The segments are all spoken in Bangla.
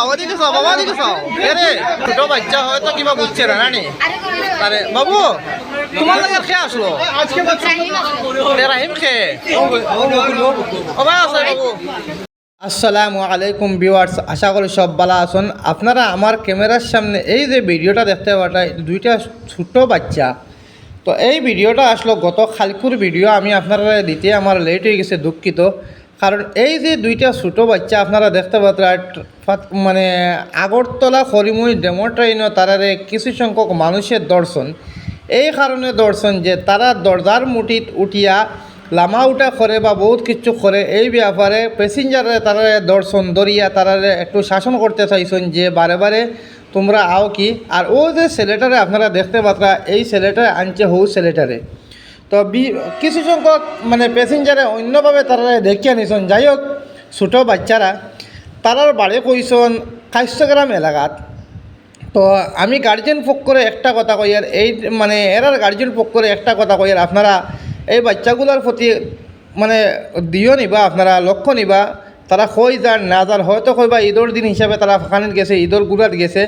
ওদিকে চাও বাবা, ওদিকে চাও। এরে ছোট বাচ্চা হয়তো কিবা বুঝছে না নানি। আরে বাবু তোমার লাগে খেয়ে আসলো রাহিম খেয়ে ও ভাই আছে বাবু। আসসালামু আলাইকুম ভিউয়ার্স, আশা করি সব ভালো আছেন। আপনারা আমার ক্যামেরার সামনে এই যে ভিডিওটা দেখতে পাঠায় দুইটা ছোট বাচ্চা, তো এই ভিডিওটা আসলো গত কালকুর ভিডিও। আমি আপনারা দিতে আমার লেট হয়ে গেছে, দুঃখিত। কারণ এই যে দুইটা ছোট বাচ্চা আপনারা দেখতে পাচ্ছেন মানে আগরতলা হরিমুই ডেমো ট্রেনও তারারে কিছু সংখ্যক মানুষের দর্শন, এই কারণে দর্শন যে তারা দরজার মুঠিত উঠিয়া লামা উঠা করে বা বহুত কিছু করে, এই ব্যাপারে প্যাসেঞ্জারে তারা দর্শন দরিয়া তারা একটু শাসন করতে চাইছেন যে বারে বারে তোমরা আও কি। আর ও যে ছেলেটারে আপনারা দেখতে পাত্রা, এই ছেলেটারে আনছে হৌ ছেলেটারে। তো কিছু সংখ্যক মানে প্যাসেঞ্জারে অন্যভাবে তারা দেখিয়ে নিছেন। যাই হোক, ছোটো বাচ্চারা তারার বাড়ি কইসন কাশ্যগ্রাম এলাকাত। তো আমি গার্জেন পক্ষরে একটা কথা কই, আর এই মানে এরার গার্জেন পক্ষরে একটা কথা কই, আর আপনারা এই বাচ্চাগুলোর প্রতি মানে দিও নিবা, আপনারা লক্ষ্য নিবা। তারা কই যার না যার হয়তো কইবা ঈদর দিন হিসাবে তারা ফাঁকানিত গেছে, ঈদর গুড়াত গেছে,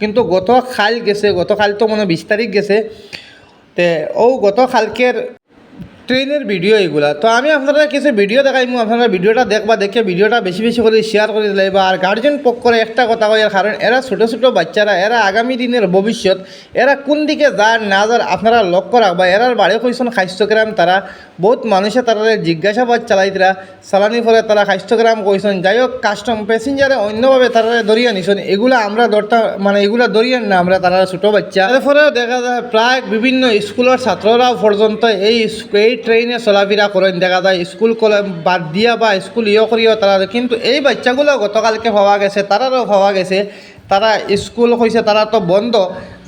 কিন্তু গত খাল গেছে, গত খাল তো মনে 20 তারিখ গেছে। তে ও গত কালকের ট্রেনের ভিডিও এগুলা। তো আমি আপনারা কিছু ভিডিও দেখাইমু, আপনারা ভিডিওটা দেখবা, দেখে ভিডিওটা বেশি বেশি করে শেয়ার করে দিলাইবা। আর গার্জেন পক্ষরে একটা কথা কই, কারণ এরা ছোটো ছোটো বাচ্চারা, এরা আগামী দিনের ভবিষ্যৎ, এরা কোন দিকে যার না যার আপনারা লক্ষ্য রাখবা। এরার বাড়ি কইসন কাশ্যগ্রাম। তারা বহুত মানুষে তারা জিজ্ঞাসাবাদ চালাইতরা চালানি ফলে তারা কাশ্যগ্রাম কইসন। যাই হোক, কাস্টম প্যাসেঞ্জারে অন্যভাবে তারা দরিয়া নিছেন, এগুলা আমরা ধরতা মানে এগুলা দরিয়ান না আমরা, তারা ছোটো বাচ্চা। এরপরেও দেখা যায় প্রায় বিভিন্ন স্কুলের ছাত্ররাও পর্যন্ত এই ট্রেনে চলাফেরা করেন, দেখা যায় স্কুল বাদ দিয়া বা স্কুল করিও তারা। কিন্তু এই বাচ্চাগুলো গতকালকে পাওয়া গেছে, তারারও পাওয়া গেছে তারা স্কুল কইছে তারা তো বন্ধ,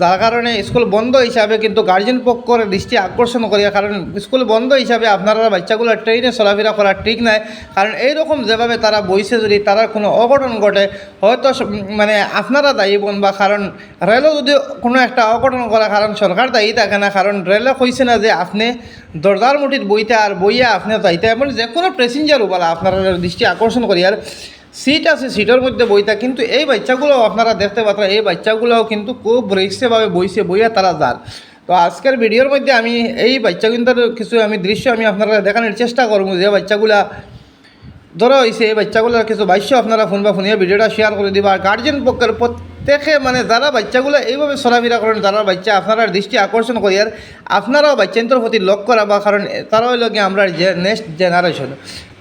যার কারণে স্কুল বন্ধ হিসাবে কিন্তু গার্জেন পক্ষের দৃষ্টি আকর্ষণ করি। কারণ স্কুল বন্ধ হিসাবে আপনারা বাচ্চাগুলো ট্রেনে চলাফেরা করা ঠিক নাই। কারণ এইরকম যেভাবে তারা বইছে, যদি তারা কোনো অঘটন ঘটে হয়তো মানে আপনারা দায়ী বনবা। কারণ রেলও যদি কোনো একটা অঘটন করে, কারণ সরকার দায়ী থাকে না। কারণ রেলে কইছে না যে আপনি দরজার মুঠিত বইতে আর বইয়া আপনি যাইতে, এমন যে কোনো প্যাসেঞ্জার বলা আপনারা দৃষ্টি আকর্ষণ করি। আর সিট আছে, সিটের মধ্যে বইতা, কিন্তু এই বাচ্চাগুলো আপনারা দেখতে পাচ্ছেন, এই বাচ্চাগুলোও কিন্তু খুব রিক্সেভাবে বইছে, বইয়া তারা যার। তো আজকের ভিডিওর মধ্যে আমি এই বাচ্চাগুলোর কিছু আমি দৃশ্য আমি আপনারা দেখানোর চেষ্টা করবো, যে বাচ্চাগুলা ধরো হয়েছে, এই বাচ্চাগুলোর কিছু ভাষ্য আপনারা ফোন বা ফোনিয়ে ভিডিওটা শেয়ার করে দিবা। আর গার্জেন পক্ষের প্রত্যেকে মানে যারা বাচ্চাগুলো এইভাবে চলাফেরা করেন, যারা বাচ্চা আপনারা দৃষ্টি আকর্ষণ করি, আর আপনারাও বাচ্চাদের প্রতি লক্ষ্য রাখবা, কারণ তারাও লগে আমরা যে নেক্সট জেনারেশন।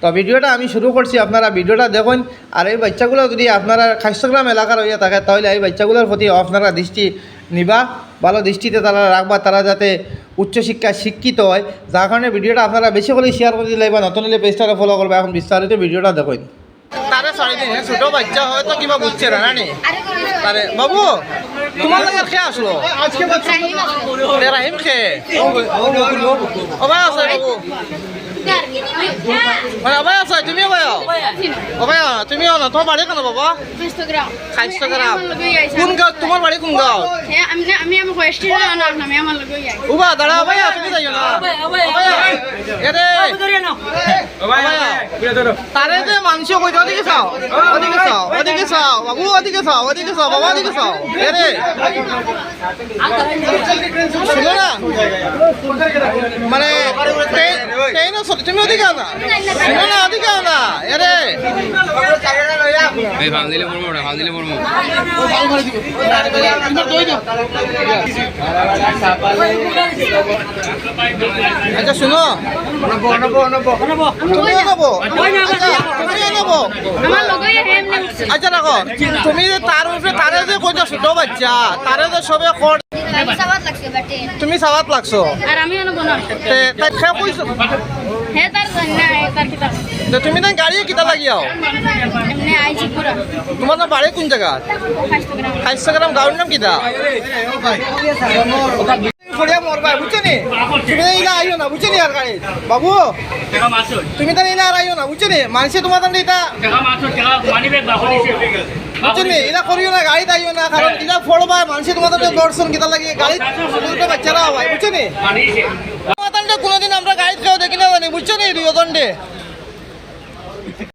তো ভিডিওটা আমি শুরু করছি, আপনারা ভিডিওটা দেখুন। আর এই বাচ্চাগুলো যদি আপনারা কাশ্যগ্রাম এলাকার হইয়া থাকে, তাহলে এই বাচ্চাগুলোর প্রতি আপনারা দৃষ্টি নিবা, ভালো দৃষ্টিতে তারা রাখবা, তারা যাতে উচ্চশিক্ষায় শিক্ষিত হয়। যার কারণে ভিডিওটা আপনারা বেশি করে শেয়ার করে দিলে বা নতুন হলে পেজটারে ফলো করবে। এখন বিস্তারিত ভিডিওটা দেখুন। তারে ছোট বাচ্চা হয়তো কিবা বুঝছে না নানি। আরে বাবু তোমার লাগে খেয়ে আসলো রাহিম খেয়ে ও ভাই আছে বাবু মানে ভাই আছে, তুমিও ভাই ও ভাই তুমিও না। তোমার বাড়ি কেন বাবা? কাশ্যগ্রাম। কোন গাঁও তোমার বাড়ি? কোন গাঁও? উবা দাঁড়া ভাইয়া, তুমি যাইও না তারে যে মানুষ কই ওদিকে চাও, ওদিকে চাও, ওদিকে চাও বাবু, ওদিকে চাও, ওদিকে চাও বাবা, ওদিকে চাও। এরে শুনো না মানে তুমি ওদিকে আও না, শুনো না ওদিকে আও না। এরে আচ্ছা শুনো, আচ্ছা রাখো, তুমি তার উপরে তারে যে কইটা ছোট বাচ্চা, তারে যে সবে তুমি সাবাত লাগছো, তুমি তাই গাড়ি কিতা লাগিয়াও? তোমার না বাড়ি কোন জায়গা? কাশ্যগ্রাম। গাঁওর নাম কিতা? মরবা বুঝছো নি, তুমি ইলা আইও না বুঝছো নি। আর গাড়ি বাবু তুমি তো ইলা আর আইও না বুঝছো নি, মানুষে তোমার এটা বুঝছো নি, ইলা করিও না, গাড়িতে আইও না। কারণ ইলা ফড়বা মানুষে তোমাদের দর্শন কিতা লাগে, গাড়ি বাচ্চারা হয় বুঝছো নি। কোনোদিন আমরা গাড়িতে কেউ দেখি না জানি বুঝছো নি, দুই দণ্ডে